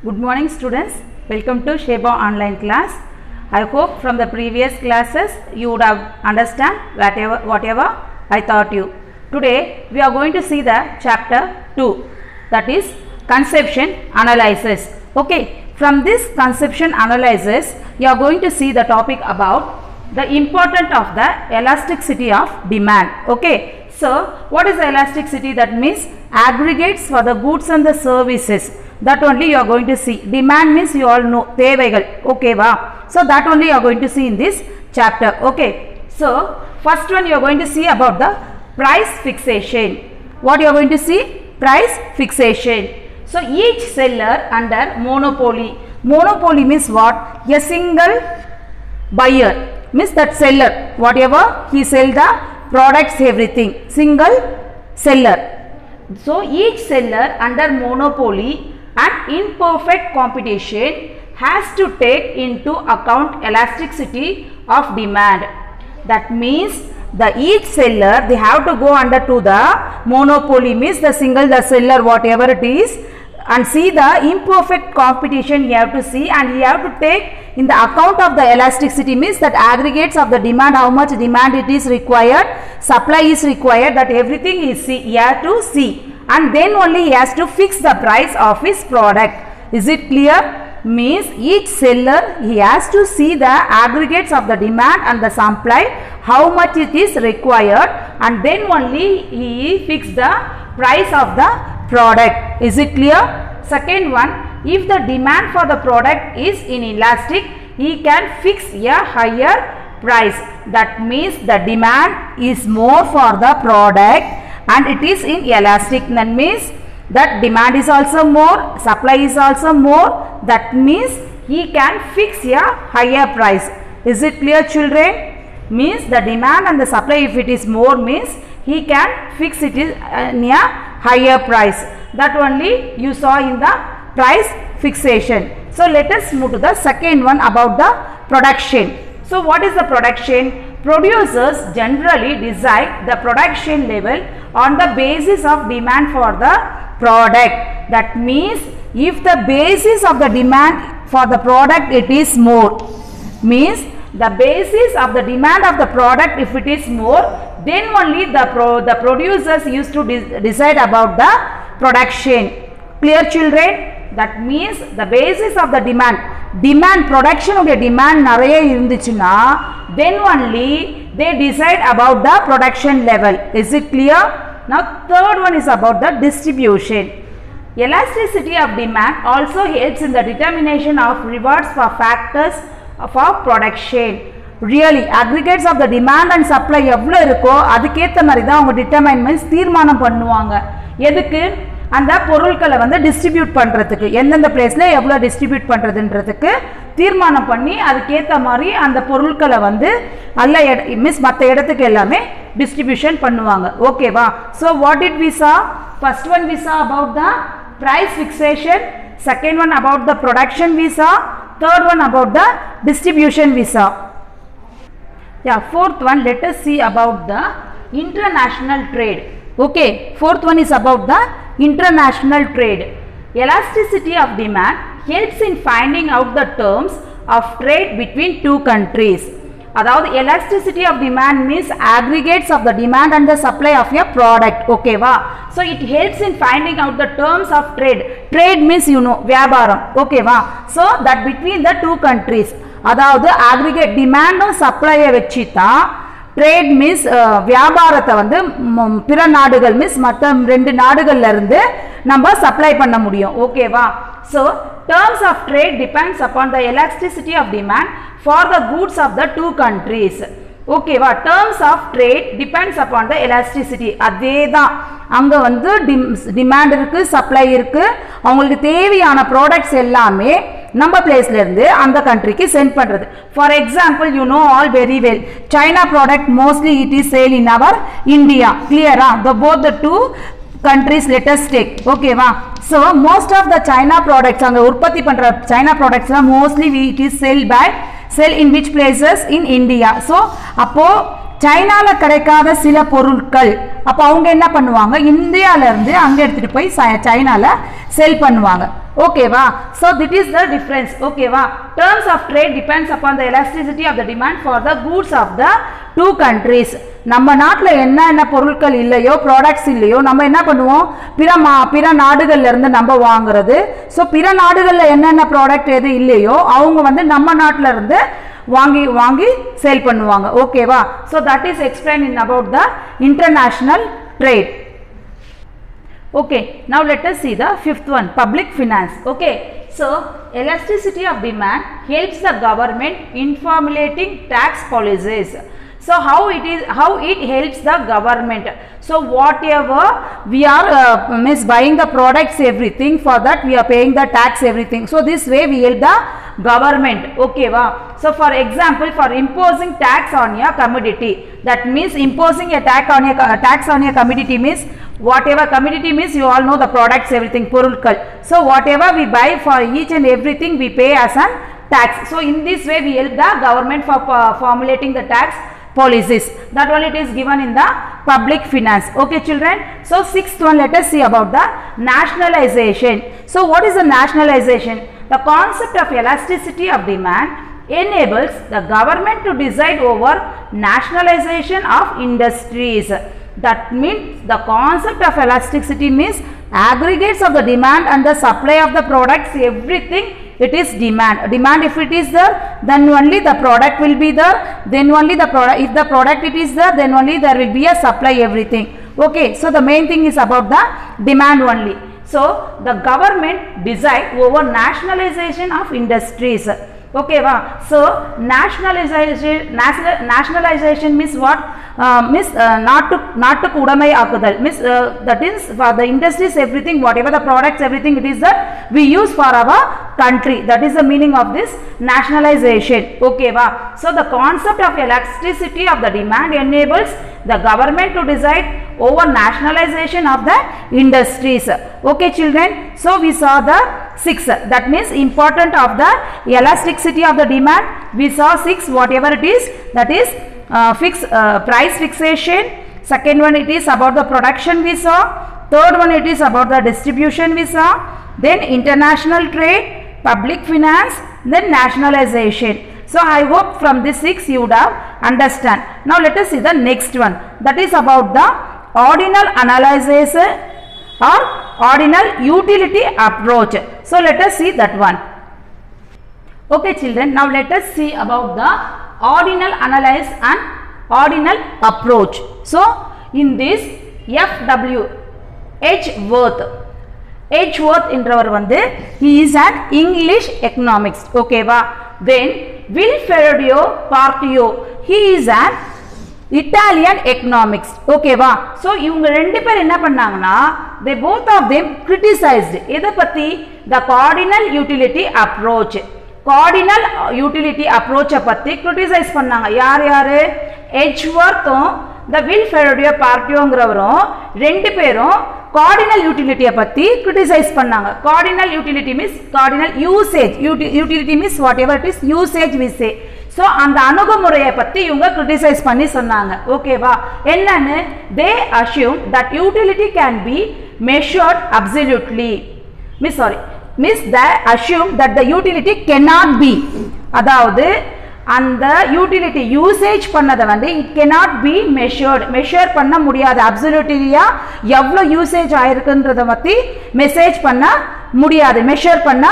Good morning students, welcome to Sheba online class. I hope from the previous classes you would have understand whatever I taught you. Today we are going to see the chapter 2, that is conception analysis. Okay, from this conception analysis you are going to see the topic about the importance of the elasticity of demand. Okay, so what is the elasticity? That means aggregates for the goods and the services. That only you are going to see. Demand means you all know தேவைகள். Okay va? So that only you are going to see in this chapter. Okay, so first one you are going to see about the price fixation. What you are going to see? Price fixation. So each seller under monopoly. Monopoly means what? A single buyer means that seller, whatever he sell the products, everything, single seller. So each seller under monopoly and imperfect competition has to take into account elasticity of demand. That means the each seller, they have to go under to the monopoly means the single, the seller, whatever it is, and see the imperfect competition you have to see, and you have to take in the account of the elasticity means that aggregates of the demand, how much demand it is required, supply is required, that everything is see, you have to see, and then only he has to fix the price of his product. Is it clear? Means each seller, he has to see the aggregates of the demand and the supply, how much it is required, and then only he fix the price of the product. Is it clear? Second one, if the demand for the product is inelastic, he can fix a higher price. That means the demand is more for the product and it is inelastic. That means that demand is also more, supply is also more. That means he can fix a higher price. Is it clear, children? Means the demand and the supply, if it is more, means he can fix it in a higher price. That only you saw in the price fixation. So let us move to the second one about the production. So what is the production? Producers generally decide the production level on the basis of demand for the product. That means if the basis of the demand for the product it is more, means the basis of the demand of the product, if it is more, then only the producers used to decide about the production. Clear, children? That means the basis of the demand production of the demand nariya irundichuna, then only they decide about the production level. Is it clear? Now third one is about the distribution. Elasticity of demand also helps in the determination of rewards for factors for production. Really aggregates of the demand and supply எவ்வளோ இருக்கோ அதுக்கேற்ற மாதிரி தான் அவங்க டிட்டர்மைன்மெண்ட்ஸ் தீர்மானம் பண்ணுவாங்க. எதுக்கு? அந்த பொருட்களை வந்து டிஸ்ட்ரிபியூட் பண்ணுறதுக்கு, எந்தெந்த பிளேஸில் எவ்வளோ டிஸ்ட்ரிபியூட் பண்ணுறதுன்றதுக்கு தீர்மானம் பண்ணி அதுக்கேற்ற மாதிரி அந்த பொருட்களை வந்து அல்ல மிஸ் மற்ற இடத்துக்கு எல்லாமே டிஸ்ட்ரிபியூஷன் பண்ணுவாங்க. ஓகேவா? So what did we saw? First one we saw about the price fixation, second one about the production we saw, third one about the distribution we saw. Yeah, fourth one, let us see about the international trade. Okay, fourth one is about the international trade. Elasticity of demand helps in finding out the terms of trade between two countries. அதாவது elasticity of demand means aggregates of the demand and the supply of your product. Okay va? So it helps in finding out the terms of trade. Trade means you know வியாபாரம். Okay va? So that between the two countries, அதாவது aggregate demand and supply வச்சு தான் trade means வியாபாரத்தை வந்து பிற நாடுகள் means மற்ற ரெண்டு நாடுகள்ல இருந்து நம்ம சப்ளை பண்ண முடியும். ஓகேவா? So terms of trade depends upon the elasticity of demand for the goods of the two countries. ஓகேவா? terms of trade depends upon the elasticity. அதே தான் அங்கே வந்து டிமாண்ட் இருக்குது, சப்ளை இருக்குது, அவங்களுக்கு தேவையான ப்ராடக்ட்ஸ் எல்லாமே நம்ம பிளேஸ்ல இருந்து அந்த கண்ட்ரிக்கு சென்ட் பண்ணுறது. For example you know all very well, China product mostly it is sale in our India. கிளியரா? Both the two countries let us take. Okay va? So most of the China products அங்க உற்பத்தி பண்ற China products mostly it is sell in which places? In India. So அப்போ சைனால கிடைக்காத சில பொருட்கள் அப்ப அவங்க என்ன பண்ணுவாங்க, இந்தியால இருந்து அங்க எடுத்துட்டு போய் சைனால செல் பண்ணுவாங்க. Okay va. So that is the difference. Okay va. Terms of trade depends upon the elasticity of the demand for the goods of the two countries. நம்ம நாட்டில் என்ன பொருட்கள் இல்லையோ ப்ராடக்ட்ஸ் இல்லையோ நம்ம என்ன பண்ணுவோம், பிற நாடுகள்ல இருந்து நம்ம வாங்குறது. ஸோ பிற நாடுகளில் என்னென்ன ப்ராடக்ட் எது இல்லையோ அவங்க வந்து நம்ம நாட்டில் இருந்து வாங்கி சேல் பண்ணுவாங்க. ஓகேவா. So that is explain in about the international trade. Okay, now let us see the fifth one, public finance. Okay, so elasticity of demand helps the government in formulating tax policies. So how it helps the government. So whatever we are buying the products, everything, for that we are paying the tax, everything. So this way we help the government. Okay va. So for example, for imposing tax on a commodity, that means imposing a tax on a commodity means whatever commodity means you all know the products, everything, பொருட்கள். So whatever we buy, for each and everything we pay as a tax. So in this way we help the government for formulating the tax policies. That one it is given in the public finance. Okay children. So sixth one, let us see about the nationalization. So what is the nationalization? The concept of elasticity of demand enables the government to decide over nationalization of industries. That means the concept of elasticity means aggregates of the demand and the supply of the products, everything it is demand. If it is there, then only the product will be there. Then only the product, if the product it is there, then only there will be a supply, everything. Okay, so the main thing is about the demand only. So the government decide over nationalization of industries. Okay va. So nationalization means what? Means நாட்டுக்கு உடைமை ஆக்குதல். Means that is for the industries, everything, whatever the products, everything it is that we use for our country. That is the meaning of this nationalization. Okay va. So the concept of elasticity of the demand enables the government to decide over nationalization of the industries. Okay children. So we saw the 6, that means important of the elasticity of the demand. We saw 6, whatever it is, that is price fixation. Second one it is about the production we saw. Third one it is about the distribution we saw. Then international trade, public finance, then nationalization. So I hope from this 6 you would have understand. Now let us see the next one, that is about the ordinal analysis or ordinal utility approach. So let us see that one. Okay children, now let us see about the ordinal analysis and ordinal approach. So in this F.W. Edgeworth என்றவர் வந்து he is an English economics. Okay va. Then Vilfredo Martio, he is an Italian economics. Okay va. So இவங்க ரெண்டு பேர் என்ன பண்ணாங்கன்னா, they both of them criticized எதை பத்தி? The cardinal utility approach. Cardinal utility approach பத்தி criticize பண்ணாங்க. யாரு? எட்ஜ்வர்த்தும் the Vilfredo Martioங்கிறவரும் ரெண்டு பேரும் cardinal utility பத்தி criticize பண்ணாங்க. Cardinal utility means cardinal usage. Utility means whatever it is, usage we say. So அந்த அணுகுமுறையை பத்தி இவங்க criticize பண்ணி சொன்னாங்க. ஓகேவா. என்னன்னு? They assume that utility can be measured absolutely. Means they assume that the utility cannot be. அதாவது அந்த யூட்டிலிட்டி யூசேஜ் பண்ணதை வந்து it cannot be measured பண்ண முடியாது. அப்சல்யூட்லியா எவ்வளோ யூசேஜ் ஆயிருக்குன்றதை பற்றி மெசேஜ் பண்ண முடியாது, மெஷர் பண்ண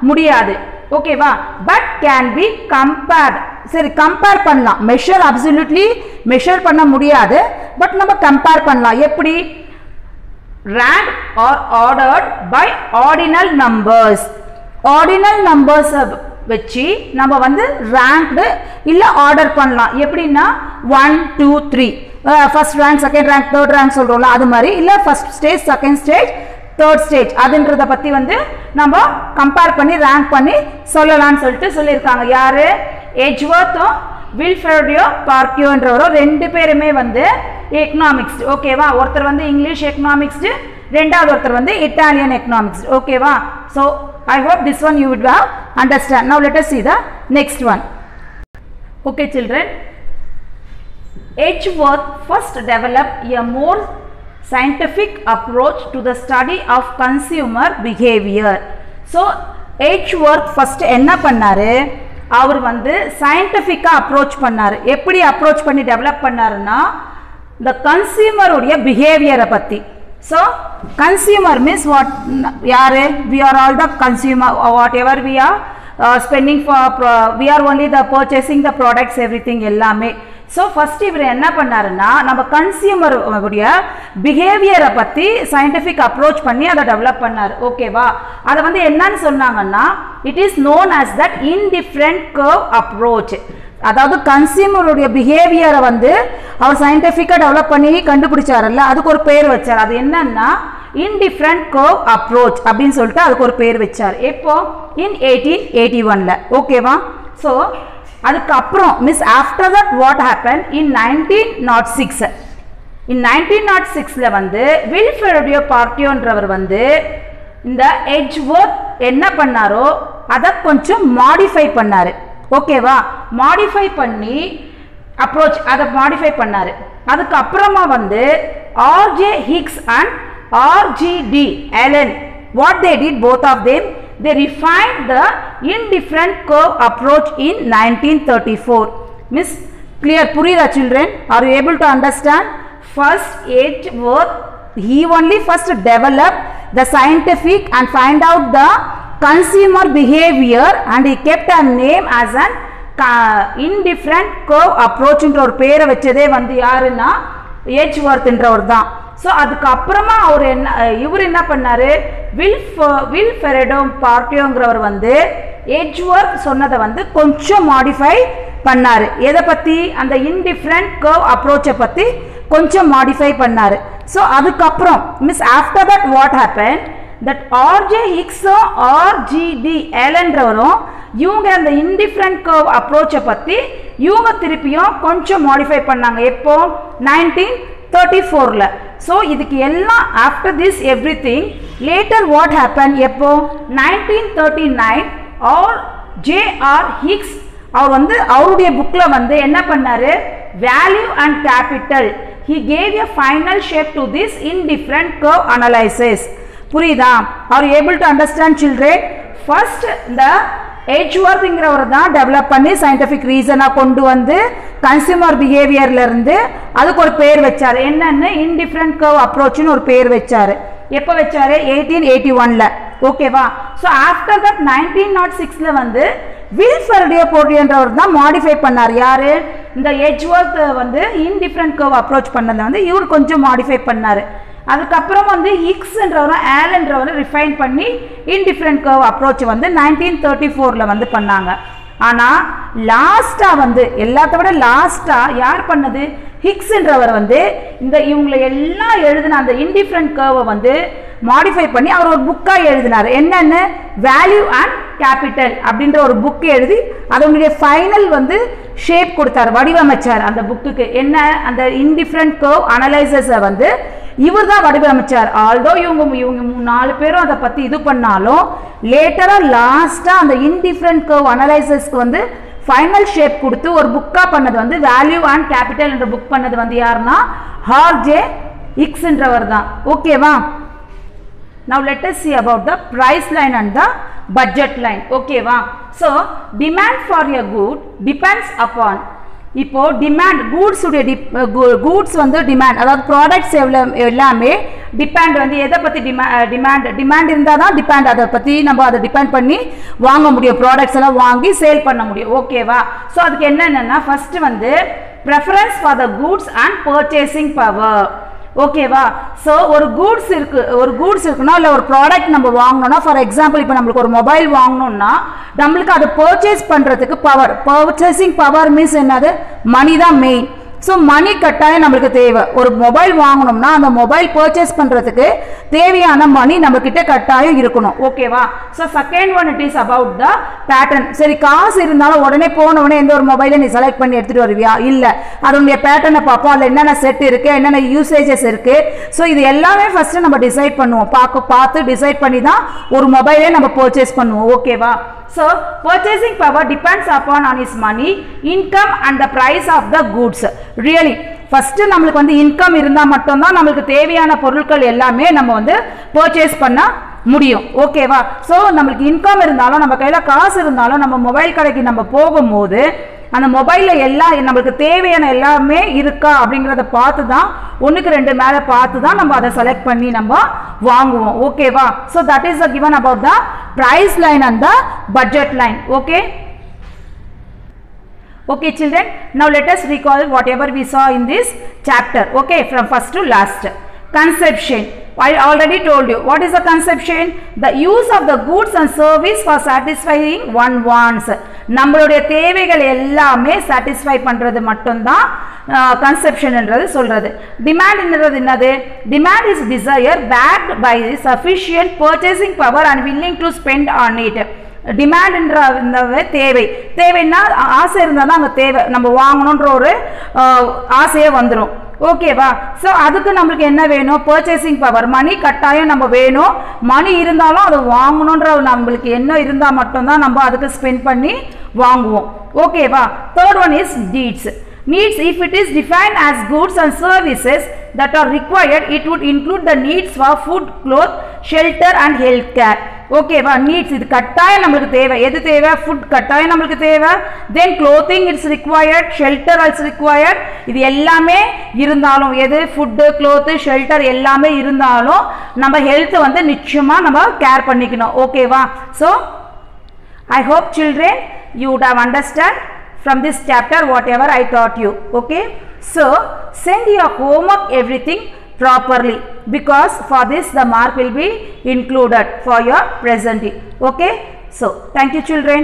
முடியாது. ஓகேவா. But can be compared. சரி, கம்பேர் பண்ணலாம். மெஷர் அப்சல்யூட்லி மெஷர் பண்ண முடியாது, பட் நம்ம கம்பேர் பண்ணலாம். எப்படி? Rank are ordered by ordinal numbers. Ordinal numbers வச்சு நம்ம வந்து ரேங்க்டு இல்லை ஆர்டர் பண்ணலாம். எப்படின்னா 1 2 3 first rank, second rank, third rank சொல்கிறோம்ல, அது மாதிரி. இல்லை first stage, second stage, third stage, அதுன்றதை பற்றி வந்து நம்ம கம்பேர் பண்ணி ரேங்க் பண்ணி சொல்லலாம்னு சொல்லிட்டு சொல்லியிருக்காங்க. யார்? எட்ஜ்வர்த்தும் வில்ஃப்ரெடோ மார்ட்டியோன்றவரும் ரெண்டு பேருமே வந்து எக்கனாமிக்ஸ். ஓகேவா. ஒருத்தர் வந்து இங்கிலீஷ் எக்கனாமிக்ஸ், ரெண்டாவது ஒருத்தர் வந்து இட்டாலியன் எக்கனாமிக்ஸ். ஓகேவா. So I hope this one you would have understand. Now let us see the next one. Okay children, Edgeworth first developed a more scientific approach to the study of consumer behavior. So Edgeworth first என்ன பண்ணாரு, அவர் வந்து சயின்டிஃபிக்காக approach பண்ணார். எப்படி approach பண்ணி develop பண்ணாருன்னா, இந்த கன்சியூமருடைய பிஹேவியரை பற்றி. ஸோ கன்சியூமர் மீன்ஸ் வாட், யார், we are all the consumer, whatever we are spending for, we are only the purchasing the products everything எல்லாமே. ஸோ ஃபர்ஸ்ட் இவர் என்ன பண்ணாருன்னா, நம்ம கன்சியூமர் உடைய பிஹேவியரை பற்றி சயின்டிஃபிக் அப்ரோச் பண்ணி அதை டெவலப் பண்ணார். ஓகேவா, அதை வந்து என்னன்னு சொன்னாங்கன்னா, it is known as that indifferent curve approach. அதாவது கன்சியூமருடைய பிஹேவியரை வந்து அவர் சயின்டிஃபிக்காக டெவலப் பண்ணி கண்டுபிடிச்சாரல்ல, அதுக்கு ஒரு பேர் வச்சார். அது என்னன்னா இன்டிஃபரண்ட் கர்வ் அப்ரோச் அப்படின்னு சொல்லிட்டு அதுக்கு ஒரு பேர் வச்சார். எப்போ, இன் 1881. ஓகேவா. ஸோ அதுக்கப்புறம் miss after that what happen in 1906. இன் 1906 வந்து வில்ஃப்ரெட் பார்ட்டியோன்றவர் வந்து இந்த எட்ஜ்வொர்த் என்ன பண்ணாரோ அதை கொஞ்சம் மாடிஃபை பண்ணாரு. ஓகேவா, மாடிஃபை பண்ணி அப்ரோச் அதை மாடிஃபை பண்ணாரு. அதுக்கப்புறமா வந்து RJ Hicks and RGD Allen, what they did both of them, they refined the indifferent curve approach in 1934. Miss, clear, purida children, are you able to understand? First Edgeworth, he only first developed the scientific and find out the consumer behavior, and he kept a name as an indifferent curve approach என்ற ஒரு பேரை வச்சதே வந்து யாருன்னா எட்ஜ்வொர்த் என்றவர் தான். So அதுக்கப்புறமா அவர் என்ன, இவர் என்ன பண்ணாரு, வில்ஃப்ரெட் பார்ட்டியோங்கிறவர் வந்து எட்ஜ்வொர்த் சொன்னதை வந்து கொஞ்சம் மாடிஃபை பண்ணார். எதை பற்றி, அந்த இன்டிஃபரண்ட் கர்வ் அப்ரோச்சை பற்றி கொஞ்சம் மாடிஃபை பண்ணார். ஸோ அதுக்கப்புறம் miss after that what happen, that RJ ஹிக்ஸும் ஆர்ஜிடி ஆலன்றவரும் இவங்க அந்த இன்டிஃபரண்ட் கர்வ் அப்ரோச்சை பற்றி இவங்க திருப்பியும் கொஞ்சம் மாடிஃபை பண்ணாங்க. எப்போ, 1934. ஸோ இதுக்கு எல்லாம் after this every thing later what happen, எப்போ 1939 ஜேஆர் ஹிக்ஸ் அவர் வந்து அவருடைய புக்கில் வந்து என்ன பண்ணாரு, value and capital, he gave a final shape to this indifferent curve analysis. புரியுதா, are you able to understand children? First இந்த எட்ஜ்வொர்த்ங்கிறவர் தான் டெவலப் பண்ணி சயின்டிஃபிக் ரீசனாக கொண்டு வந்து கன்சியூமர் பிஹேவியர்ல இருந்து அதுக்கு ஒரு பேர் வச்சார். என்னன்னு இன்டிஃபரண்ட் கர்வ் அப்ரோச்னு ஒரு பேர் வச்சாரு. எப்போ வச்சாரு, 1881. ஓகேவா. ஸோ ஆஃப்டர் தட் 1906 வந்து வில்ஃப்ரெட் பார்ட்டியோன்றவர் தான் மாடிஃபை பண்ணார். யாரு, இந்த எட்ஜ்வொர்த் வந்து இன்டிஃபரண்ட் கர்வ் அப்ரோச் பண்ணதை வந்து இவர் கொஞ்சம் மாடிஃபை பண்ணார். அதுக்கப்புறம் வந்து ஹிக்ஸ்ன்றவரும் ஆலன்றவரும் ரிஃபைன் பண்ணி இன்டிஃபரண்ட் கர்வ் அப்ரோச் வந்து 1934 வந்து பண்ணாங்க. ஆனால் லாஸ்ட்டாக வந்து எல்லாத்த விட லாஸ்ட்டாக யார் பண்ணது, ஹிக்ஸ்ன்றவர் வந்து இந்த இவங்களை எல்லாம் எழுதின அந்த இன்டிஃபரண்ட் கர்வை வந்து மாடிஃபை பண்ணி அவர் ஒரு புக்காக எழுதினார். என்னென்னு, வேல்யூ அண்ட் கேபிட்டல் அப்படின்ற ஒரு புக் எழுதி அதனுடைய ஃபைனல் வந்து ஷேப் கொடுத்தார், வடிவமைச்சார் அந்த புக்குக்கு. என்ன, அந்த இன்டிஃபரண்ட் கர்வ் அனலைசஸை வந்து இவர் தான் வடிவமைச்சார். ஆல்தோ இவங்க 4 பேரும் அதை பற்றி இது பண்ணாலும் லேட்டராக லாஸ்ட்டாக அந்த இன்டிஃபரண்ட் கர்வ் அனலைசஸ்க்கு வந்து ஃபைனல் ஷேப் கொடுத்து ஒரு புக்காக பண்ணது வந்து வேல்யூ அண்ட் கேபிட்டல் என்ற புக் பண்ணது வந்து யாருன்னா ஆர்ஜே ஹிக்ஸ்ன்றவர் தான். ஓகேவா. Now let us see about the price line and the budget line. ஓகேவா. So demand for a good depends upon, இப்போ டிமாண்ட் கூட்ஸ் வந்து டிமாண்ட், அதாவது ப்ராடக்ட்ஸ் எல்லாமே டிபெண்ட் வந்து எதை பற்றி, டிமாண்ட் இருந்தால் தான் டிபெண்ட், அதை பற்றி நம்ம அதை டிபெண்ட் பண்ணி வாங்க முடியும், ப்ராடக்ட்ஸ் எல்லாம் வாங்கி சேல் பண்ண முடியும். ஓகேவா. ஸோ அதுக்கு என்னென்னா ஃபர்ஸ்ட் வந்து preference for the goods and purchasing power. ஓகேவா. ஸோ ஒரு கூட்ஸ் இருக்குன்னா இல்லை ஒரு ப்ராடக்ட் நம்ம வாங்கணும்னா, ஃபார் எக்ஸாம்பிள் இப்போ நம்மளுக்கு ஒரு மொபைல் வாங்கணும்னா நம்மளுக்கு அதை பர்ச்சேஸ் பண்ணுறதுக்கு பர்ச்சேசிங் பவர் மீன்ஸ் என்னது, மணி தான் மெயின். ஸோ மணி கட்டாயம் நம்மளுக்கு தேவை. ஒரு மொபைல் வாங்கணும்னா அந்த மொபைல் பர்ச்சேஸ் பண்ணுறதுக்கு தேவையான மணி நம்மக்கிட்ட கட்டாயம் இருக்கணும். ஓகேவா. So second one it is about the pattern. சரி, காசு இருந்தாலும் உடனே போனவுடனே எந்த ஒரு மொபைலை நீ செலக்ட் பண்ணி எடுத்துகிட்டு வருவியா, இல்லை, அதனுடைய பேட்டர்னை பார்ப்போம், அதில் என்னென்ன செட் இருக்குது, என்னென்ன யூசேஜஸ் இருக்குது. ஸோ இது எல்லாமே ஃபஸ்ட்டு நம்ம டிசைட் பண்ணுவோம், பார்த்து டிசைட் பண்ணி தான் ஒரு மொபைலே நம்ம பர்ச்சேஸ் பண்ணுவோம். ஓகேவா. So purchasing power depends upon on his money, income and the price of the goods. Really first நம்மளுக்கு வந்து இன்கம் இருந்தால் மட்டும்தான் நம்மளுக்கு தேவையான பொருட்கள் எல்லாமே நம்ம வந்து பர்ச்சேஸ் பண்ண முடியும். ஓகேவா? ஸோ நம்மளுக்கு இன்கம் இருந்தாலும் நம்ம கையில் காசு இருந்தாலும் நம்ம மொபைல் கடைக்கு நம்ம போகும்போது அந்த மொபைலில் எல்லாம் நம்மளுக்கு தேவையான எல்லாமே இருக்கா அப்படிங்கிறத பார்த்து தான் ஒன்றுக்கு ரெண்டு மேலே பார்த்து தான் நம்ம அதை செலக்ட் பண்ணி நம்ம வாங்குவோம். ஓகேவா? So that is given about the price line and the budget line. Okay. Okay children, now let us recall whatever we saw in this chapter. Okay, from first to last. Conception. I already told you. What is the conception? The use of the goods and service for satisfying one wants. நம்மளுடைய தேவைகள் எல்லாமே satisfy பண்றது மட்டும்தான் conception என்றது சொல்றது. Demand என்றது என்னது? Demand is desire backed by sufficient purchasing power and willing to spend on it. டிமாண்ட்ன்ற தேவை, தேவைன்னா ஆசை இருந்தால் தான் அங்கே தேவை, நம்ம வாங்கணுன்ற ஒரு ஆசையே வந்துடும். ஓகேவா? ஸோ அதுக்கு நம்மளுக்கு என்ன வேணும்? பர்ச்சேசிங் பவர், மணி கட்டாயம் நம்ம வேணும். மணி இருந்தாலும் அதை வாங்கணுன்ற நம்மளுக்கு என்ன இருந்தால் மட்டும்தான் நம்ம அதுக்கு ஸ்பெண்ட் பண்ணி வாங்குவோம். ஓகேவா? Third one is needs. Needs, if it is defined as goods and services that are required, it would include the needs for food, cloth, shelter and health care. ஓகேவா? நீட்ஸ் இது கட்டாயம் நம்மளுக்கு தேவை. எது தேவை? ஃபுட் கட்டாயம் நம்மளுக்கு தேவை. Then clothing it's required, shelter also required. இது எல்லாமே இருந்தாலும், எது? ஃபுட்டு, க்ளோத்து, ஷெல்டர் எல்லாமே இருந்தாலும் நம்ம ஹெல்த் வந்து நிச்சயமாக நம்ம கேர் பண்ணிக்கணும். ஓகேவா? So I hope children you would have understand from this chapter whatever I taught you. Okay, so send your homework everything properly, because for this the mark will be included for your presenting. Okay, so thank you children.